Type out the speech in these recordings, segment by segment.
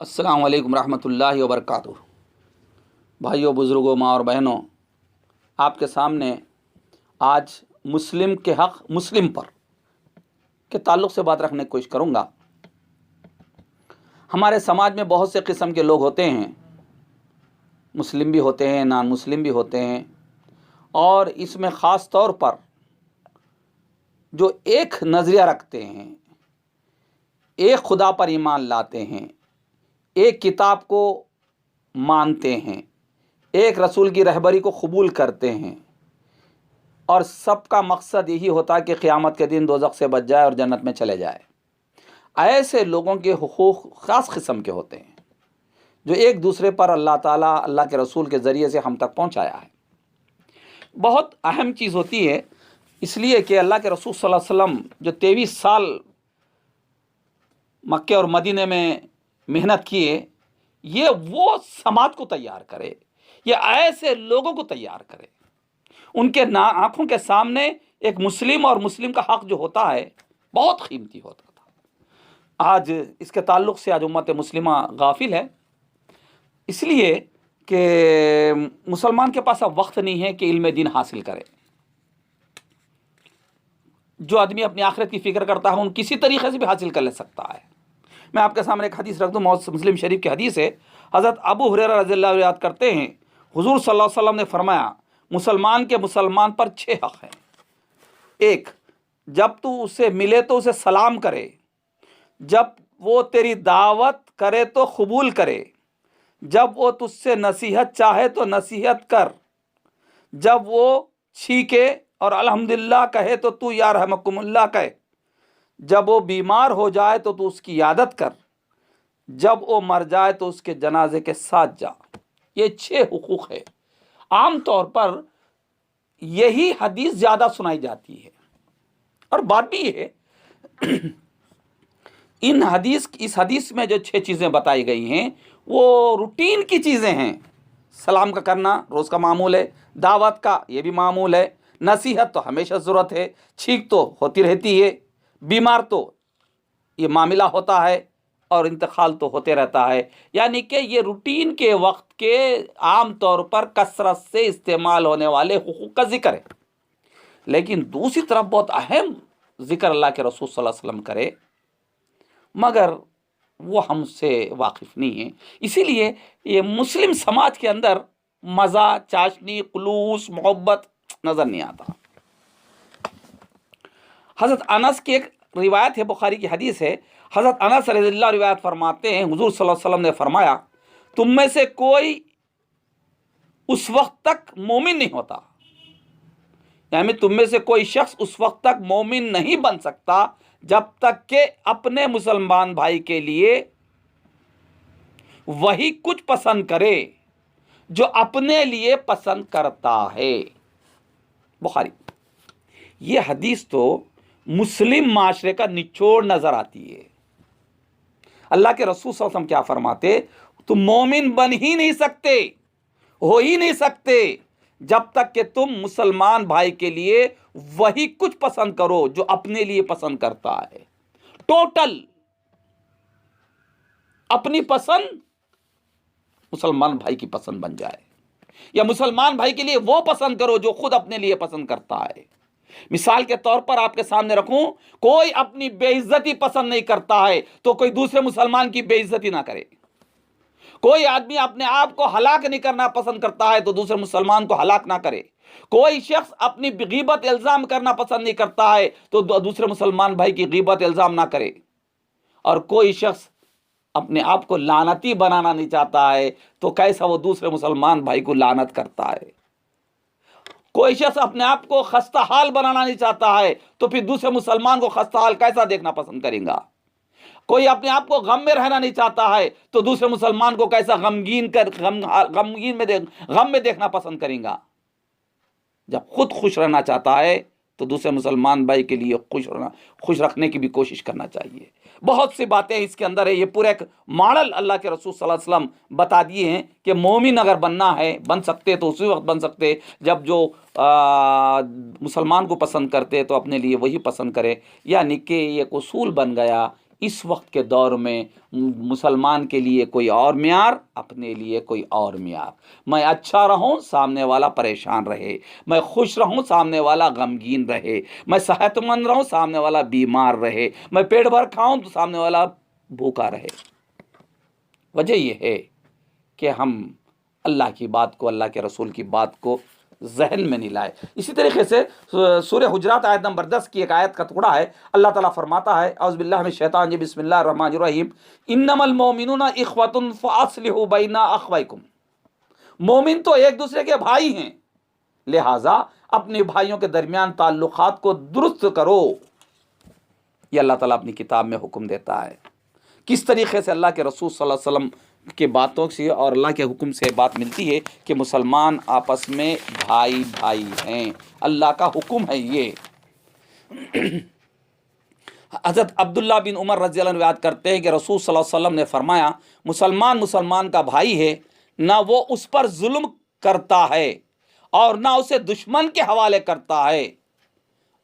अस्सलामु अलैकुम रहमतुल्लाहि व बरकातुहू। भाइयों, बुज़ुर्गों, माँ और बहनों, आपके सामने आज मुस्लिम के हक़ मुस्लिम पर के ताल्लुक़ से बात रखने की कोशिश करूँगा। हमारे समाज में बहुत से किस्म के लोग होते हैं, मुस्लिम भी होते हैं, नान मुस्लिम भी होते हैं, और इसमें ख़ास तौर पर जो एक नज़रिया रखते हैं, एक खुदा पर ईमान लाते हैं, एक किताब को मानते हैं, एक रसूल की रहबरी को कबूल करते हैं, और सबका मकसद यही होता है कि क़यामत के दिन दोज़ख से बच जाए और जन्नत में चले जाए। ऐसे लोगों के हुकूक़ ख़ास किस्म के होते हैं जो एक दूसरे पर अल्लाह ताला, अल्लाह के रसूल के ज़रिए से हम तक पहुँचाया है। बहुत अहम चीज़ होती है, इसलिए कि अल्लाह के रसूल सल्लल्लाहु अलैहि वसल्लम जो 23 साल मक्के और मदीने में मेहनत किए, ये वो समाज को तैयार करे, ये ऐसे लोगों को तैयार करे। उनके आँखों के सामने एक मुस्लिम और मुस्लिम का हक़ जो होता है बहुत कीमती होता था। आज इसके ताल्लुक़ से आज उम्मत मुस्लिमा गाफिल है, इसलिए कि मुसलमान के पास अब वक्त नहीं है कि इल्म दीन हासिल करे। जो आदमी अपनी आखिरत की फ़िक्र करता है उन किसी तरीक़े से भी हासिल कर ले सकता है। मैं आपके सामने एक हदीस रख दूँ, मुस्लिम शरीफ की हदीस है। हज़रत अबू हुरैरा रज़ियल्लाहु अन्हु याद करते हैं, हुज़ूर सल्लल्लाहु अलैहि वसल्लम ने फरमाया, मुसलमान के मुसलमान पर 6 हक़ हैं। एक, जब तू उससे मिले तो उसे सलाम करे, जब वो तेरी दावत करे तो कबूल करे, जब वो तुझसे नसीहत चाहे तो नसीहत कर, जब वो छीके और अल्हम्दुलिल्लाह कहे तो तू या रहमकुमुल्लाह कहे, जब वो बीमार हो जाए तो तू उसकी यादत कर, जब वो मर जाए तो उसके जनाजे के साथ जा। ये 6 हुकूक़ है। आम तौर पर यही हदीस ज़्यादा सुनाई जाती है, और बात भी है इस हदीस में जो 6 चीज़ें बताई गई हैं वो रूटीन की चीज़ें हैं। सलाम का करना रोज़ का मामूल है, दावत का ये भी मामूल है, नसीहत तो हमेशा ज़रूरत है, छींक तो होती रहती है, बीमार तो ये मामला होता है, और इंतकाल तो होते रहता है। यानी कि ये रूटीन के वक्त के आम तौर पर कसरत से इस्तेमाल होने वाले हुकूक का जिक्र है। लेकिन दूसरी तरफ बहुत अहम जिक्र अल्लाह के रसूल सल्लल्लाहु अलैहि वसल्लम करे, मगर वो हमसे वाकिफ़ नहीं है। इसीलिए ये मुस्लिम समाज के अंदर मज़ा, चाशनी, खुलूस, मोहब्बत नज़र नहीं आता। हज़रत अनस की एक रिवायत है, बुखारी की हदीस है। हज़रत अनस रज़ियल्लाहु अन्हु रिवायत फरमाते हैं, हुज़ूर सल्लल्लाहु अलैहि वसल्लम ने फरमाया, तुम में से कोई उस वक्त तक मोमिन नहीं होता, यानी तुम में से कोई शख्स उस वक्त तक मोमिन नहीं बन सकता जब तक कि अपने मुसलमान भाई के लिए वही कुछ पसंद करे जो अपने लिए पसंद करता है। बुखारी। ये हदीस तो मुस्लिम माशरे का निचोड़ नजर आती है। अल्लाह के रसूल सल्लल्लाहु अलैहि वसल्लम क्या फरमाते, तुम मोमिन बन ही नहीं सकते, हो ही नहीं सकते जब तक कि तुम मुसलमान भाई के लिए वही कुछ पसंद करो जो अपने लिए पसंद करता है। टोटल अपनी पसंद मुसलमान भाई की पसंद बन जाए, या मुसलमान भाई के लिए वो पसंद करो जो खुद अपने लिए पसंद करता है। मिसाल के तौर पर आपके सामने रखूं, कोई अपनी बेइज्जती पसंद नहीं करता है तो कोई दूसरे मुसलमान की बेइज्जती ना करे। कोई आदमी अपने आप को हलाक नहीं करना पसंद करता है तो दूसरे मुसलमान को हलाक ना करे। कोई शख्स अपनी गीबत इल्जाम करना पसंद नहीं करता है तो दूसरे मुसलमान भाई की गीबत इल्जाम ना करे। और कोई शख्स अपने आप को लानती बनाना नहीं चाहता है तो कैसा वो दूसरे मुसलमान भाई को लानत करता है। कोई शख्स अपने आप को खस्ता हाल बनाना नहीं चाहता है तो फिर दूसरे मुसलमान को खस्ता हाल कैसा देखना पसंद करेगा। कोई अपने आप को गम में रहना नहीं चाहता है तो दूसरे मुसलमान को कैसा गम में देखना पसंद करेगा। जब खुद खुश रहना चाहता है तो दूसरे मुसलमान भाई के लिए खुश रखने की भी कोशिश करना चाहिए। बहुत सी बातें इसके अंदर है। ये पूरा एक मॉडल अल्लाह के रसूल सल्लल्लाहु अलैहि वसल्लम बता दिए हैं कि मोमिन अगर बनना है, बन सकते तो उसी वक्त बन सकते जब जो मुसलमान को पसंद करते तो अपने लिए वही पसंद करे। यानी कि ये एक उसूल बन गया, इस वक्त के दौर में मुसलमान के लिए कोई और मियार, अपने लिए कोई और मियार। मैं अच्छा रहूं, सामने वाला परेशान रहे। मैं खुश रहूं, सामने वाला गमगीन रहे। मैं सेहतमंद रहूं, सामने वाला बीमार रहे। मैं पेट भर खाऊं तो सामने वाला भूखा रहे। वजह यह है कि हम अल्लाह की बात को, अल्लाह के रसूल की बात को जहन में नहीं लाए। इसी तरीके से सूरह हुजरात आयत नंबर 10 की एक आयत का टुकड़ा है। अल्लाह ताला फरमाता है, औज़ु बिल्लाहि मिनश शैतानिर रजीम, बिस्मिल्लाहिर रहमानिर रहीम, इन्नमल मोमिनूना इख्वतुन फअस्लिहू बैना अख्वैकुम। मोमिन तो एक दूसरे के भाई हैं, लिहाजा अपने भाइयों के दरमियान ताल्लुकात को दुरुस्त करो। ये अल्लाह ताला अपनी किताब में हुक्म देता है। किस तरीके से अल्लाह के रसूल सल्लल्लाहु अलैहि वसल्लम के बातों से और अल्लाह के हुक्म से बात मिलती है कि मुसलमान आपस में भाई भाई हैं। अल्लाह का हुक्म है ये। हज़रत अब्दुल्ला बिन उमर रज़ी अल्लाह अन्हु याद करते हैं कि रसूल सल्लल्लाहु अलैहि वसल्लम ने फरमाया, मुसलमान मुसलमान का भाई है, ना वो उस पर जुल्म करता है और ना उसे दुश्मन के हवाले करता है।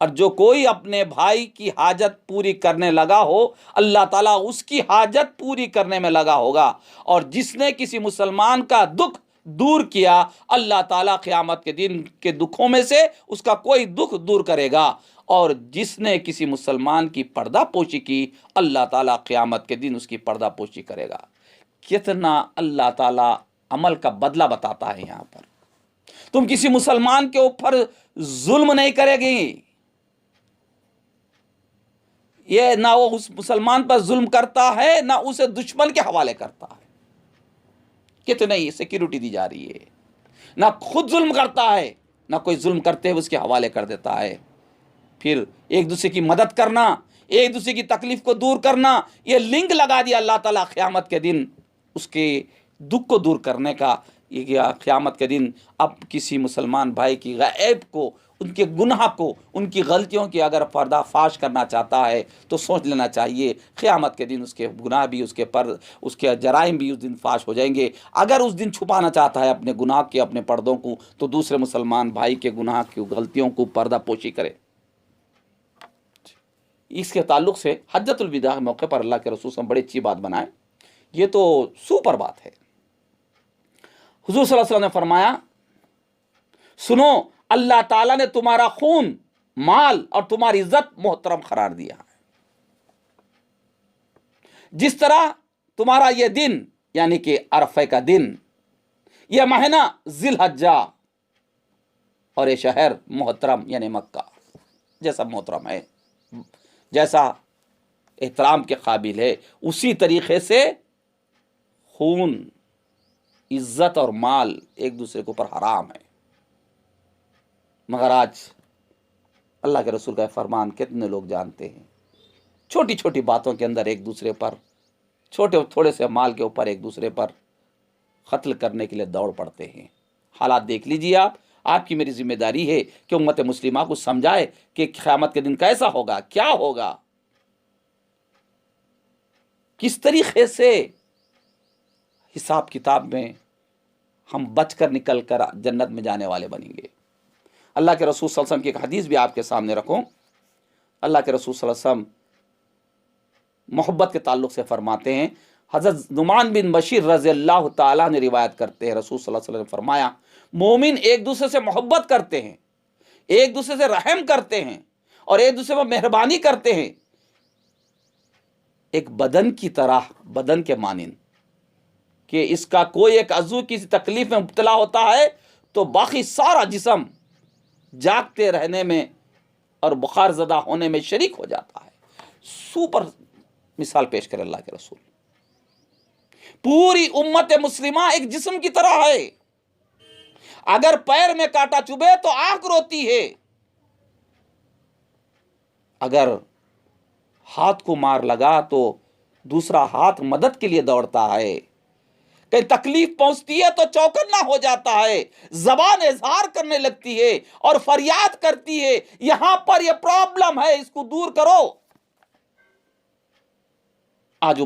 और जो कोई अपने भाई की हाजत पूरी करने लगा हो, अल्लाह ताला उसकी हाजत पूरी करने में लगा होगा। और जिसने किसी मुसलमान का दुख दूर किया, अल्लाह ताला क़यामत के दिन के दुखों में से उसका कोई दुख दूर करेगा। और जिसने किसी मुसलमान की पर्दापोशी की, अल्लाह ताला क़यामत के दिन उसकी पर्दापोशी करेगा। कितना अल्लाह ताला अमल का बदला बताता है यहाँ पर। तुम किसी मुसलमान के ऊपर जुल्म नहीं करेगी, ये ना वो उस मुसलमान पर जुल्म करता है, ना उसे दुश्मन के हवाले करता है। कितने ही सिक्योरिटी दी जा रही है। ना खुद जुल्म करता है, ना कोई जुल्म करते हुए उसके हवाले कर देता है। फिर एक दूसरे की मदद करना, एक दूसरे की तकलीफ को दूर करना, ये लिंक लगा दिया अल्लाह ताला क़यामत के दिन उसके दुख को दूर करने का। ये क़यामत के दिन अब किसी मुसलमान भाई की गैब को, उनके गुनाह को, उनकी गलतियों की अगर पर्दाफाश करना चाहता है तो सोच लेना चाहिए क़यामत के दिन उसके गुनाह भी, उसके जराइम भी उस दिन फाश हो जाएंगे। अगर उस दिन छुपाना चाहता है अपने गुनाह के, अपने पर्दों को, तो दूसरे मुसलमान भाई के गुनाह की गलतियों को पर्दापोशी करे। इसके ताल्लुक़ से हज्जतुल विदा के मौके पर अल्लाह के रसूल से बड़ी अच्छी बात बनाए। ये तो सुपर बात है। हुज़ूर सल्लल्लाहु अलैहि वसल्लम ने फरमाया, सुनो, अल्लाह ताला ने तुम्हारा खून, माल और तुम्हारी इज्जत मोहतरम करार दिया है। जिस तरह तुम्हारा यह दिन, यानी कि अरफे का दिन, यह महीना जिलहज्जा और ये शहर मोहतरम यानी मक्का जैसा मोहतरम है, जैसा एहतराम के काबिल है, उसी तरीके से खून, इज्जत और माल एक दूसरे के ऊपर हराम है। मगर आज अल्लाह के रसूल का फरमान कितने लोग जानते हैं। छोटी छोटी बातों के अंदर एक दूसरे पर, थोड़े से माल के ऊपर एक दूसरे पर कत्ल करने के लिए दौड़ पड़ते हैं। हालात देख लीजिए आप। आपकी मेरी जिम्मेदारी है कि उम्मत मुस्लिमा को समझाए कि क़यामत के दिन कैसा होगा, क्या होगा, किस तरीके से हिसाब किताब में हम बचकर निकल कर जन्नत में जाने वाले बनेंगे। अल्लाह के रसूल सल्लल्लाहु अलैहि वसल्लम की एक हदीस भी आपके सामने रखूं। अल्लाह के रसूल सल्लल्लाहु अलैहि वसल्लम मोहब्बत के ताल्लुक़ से फरमाते हैं, हज़रत नुमान बिन बशीर रज़ी अल्लाह ताला ने रिवायत करते हैं, रसूल सल्लल्लाहु अलैहि वसल्लम ने फरमाया, मोमिन एक दूसरे से मोहब्बत करते हैं, एक दूसरे से रहम करते हैं और एक दूसरे पर मेहरबानी करते हैं, एक बदन की तरह, बदन के मानिंद कि इसका कोई एक अज़ू किसी तकलीफ में मुब्तला होता है तो बाकी सारा जिस्म जागते रहने में और बुखार ज़दा होने में शरीक हो जाता है। सुपर मिसाल पेश करे अल्लाह के रसूल। पूरी उम्मत मुस्लिमा एक जिस्म की तरह है। अगर पैर में कांटा चुभे तो आंख रोती है, अगर हाथ को मार लगा तो दूसरा हाथ मदद के लिए दौड़ता है, कहीं तकलीफ पहुंचती है तो चौकन्ना हो जाता है, जबान इजहार करने लगती है और फरियाद करती है, यहां पर यह प्रॉब्लम है, इसको दूर करो। आज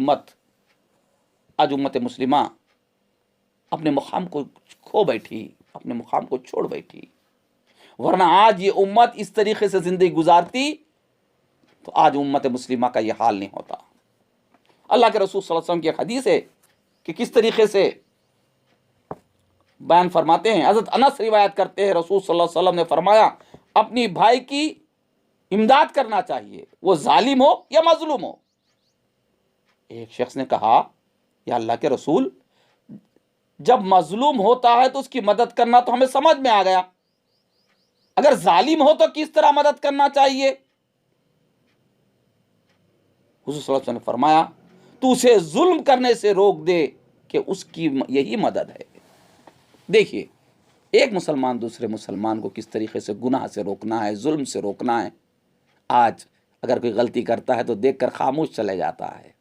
उम्मत मुस्लिमा अपने मुकाम को खो बैठी, अपने मुकाम को छोड़ बैठी। वरना आज ये उम्मत इस तरीके से जिंदगी गुजारती तो आज उम्मत मुस्लिमा का यह हाल नहीं होता। अल्लाह के रसूल सल्लल्लाहु अलैहि वसल्लम की एक हदीस है कि किस तरीके से बयान फरमाते हैं। हज़रत अनस रिवायत करते हैं, रसूल सल्लल्लाहु अलैहि वसल्लम ने फरमाया, अपनी भाई की इमदाद करना चाहिए, वो जालिम हो या मजलूम हो। एक शख्स ने कहा, या अल्लाह के रसूल, जब मजलूम होता है तो उसकी मदद करना तो हमें समझ में आ गया, अगर जालिम हो तो किस तरह मदद करना चाहिए। हुज़ूर सल्लल्लाहु अलैहि वसल्लम ने फरमाया, तू उसे जुल्म करने से रोक दे कि उसकी यही मदद है। देखिए, एक मुसलमान दूसरे मुसलमान को किस तरीके से गुनाह से रोकना है, जुल्म से रोकना है। आज अगर कोई गलती करता है तो देखकर खामोश चले जाता है।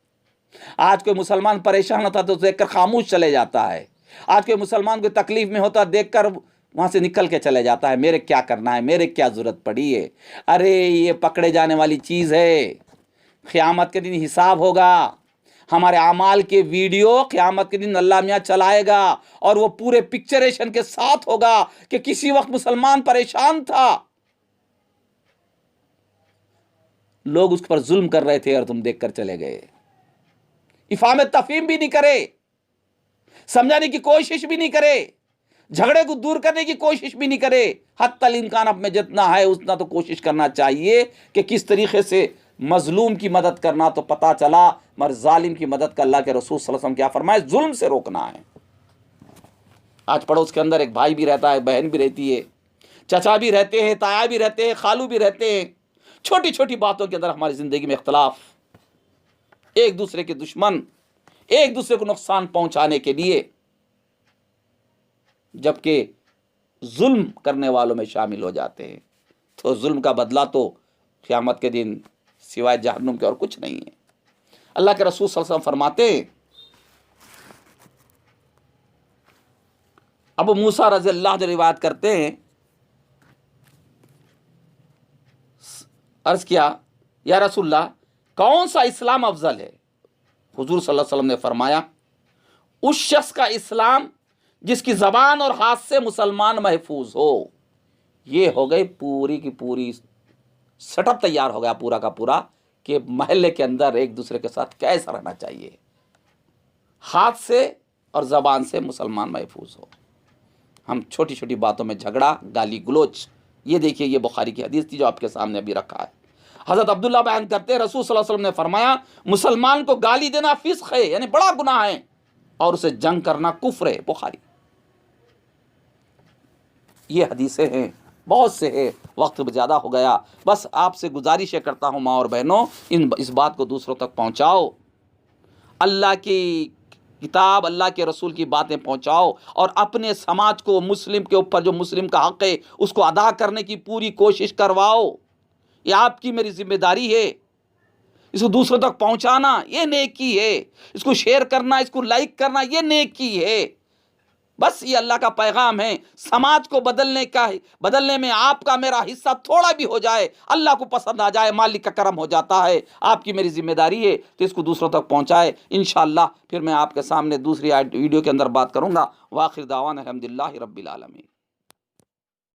आज कोई मुसलमान परेशान होता है तो देखकर खामोश चले जाता है। आज कोई मुसलमान को तकलीफ में होता है, देखकर वहां से निकल के चले जाता है, मेरे क्या करना है, मेरे क्या जरूरत पड़ी है। अरे ये पकड़े जाने वाली चीज है। क़यामत के दिन हिसाब होगा, हमारे अमाल के वीडियो क़यामत के दिन अल्लाह मियाँ चलाएगा और वो पूरे पिक्चरेशन के साथ होगा कि किसी वक्त मुसलमान परेशान था, लोग उस पर जुल्म कर रहे थे और तुम देखकर चले गए। इफ़ाम तफ़हीम भी नहीं करे, समझाने की कोशिश भी नहीं करे, झगड़े को दूर करने की कोशिश भी नहीं करे। हत्तल इम्कान अब में जितना है उतना तो कोशिश करना चाहिए कि किस तरीके से मजलूम की मदद करना। तो पता चला मगर जालिम की मदद का अल्लाह के रसूल सल्लल्लाहु अलैहि वसल्लम क्या फरमाए, जुल्म से रोकना है। आज पड़ोस के अंदर एक भाई भी रहता है, बहन भी रहती है, चचा भी रहते हैं, ताया भी रहते हैं, खालू भी रहते हैं। छोटी छोटी बातों के अंदर हमारी जिंदगी में इख्तलाफ, एक दूसरे के दुश्मन, एक दूसरे को नुकसान पहुंचाने के लिए, जबकि जुल्म करने वालों में शामिल हो जाते हैं। तो जुल्म का बदला तो क़यामत के दिन सिवाय जहन्नुम के और कुछ नहीं है। अल्लाह के रसूल सल्लल्लाहु अलैहि वसल्लम फरमाते हैं, अबू मूसा रज़ी अल्लाह अन्हु रिवायत करते हैं, अर्ज किया, या रसूलल्लाह, कौन सा इस्लाम अफजल है। हुजूर सल्लल्लाहु अलैहि वसल्लम ने फरमाया, उस शख्स का इस्लाम जिसकी ज़बान और हाथ से मुसलमान महफूज हो। ये हो गई पूरी की पूरी सेटअप तैयार हो गया पूरा का पूरा कि महल्ले के अंदर एक दूसरे के साथ कैसा रहना चाहिए, हाथ से और ज़बान से मुसलमान महफूज हो। हम छोटी छोटी बातों में झगड़ा, गाली गलोच, ये देखिए, ये बुखारी की हदीस थी जो आपके सामने अभी रखा है। हज़रत अब्दुल्ला बयान करते हैं, रसूल सल्लल्लाहु अलैहि वसल्लम ने फरमाया, मुसलमान को गाली देना फिस्क है, यानी बड़ा गुनाह है, और उसे जंग करना कुफ्र है। बुखारी। ये हदीसें हैं, बहुत से है, वक्त ज़्यादा हो गया। बस आपसे गुजारिश करता हूँ माँ और बहनों, इस बात को दूसरों तक पहुँचाओ, अल्लाह की किताब, अल्लाह के रसूल की बातें पहुँचाओ, और अपने समाज को, मुस्लिम के ऊपर जो मुस्लिम का हक़ है उसको अदा करने की पूरी कोशिश करवाओ। ये आपकी मेरी जिम्मेदारी है, इसको दूसरों तक पहुँचाना ये नेकी है, इसको शेयर करना, इसको लाइक करना ये नेकी है। बस ये अल्लाह का पैगाम है। समाज को बदलने में आपका मेरा हिस्सा थोड़ा भी हो जाए, अल्लाह को पसंद आ जाए, मालिक का करम हो जाता है। आपकी मेरी जिम्मेदारी है तो इसको दूसरों तक पहुंचाए। इंशाअल्लाह फिर मैं आपके सामने दूसरी वीडियो के अंदर बात करूंगा। वाखिर दावाना अल्हम्दुलिल्लाहि रब्बिल आलमीन।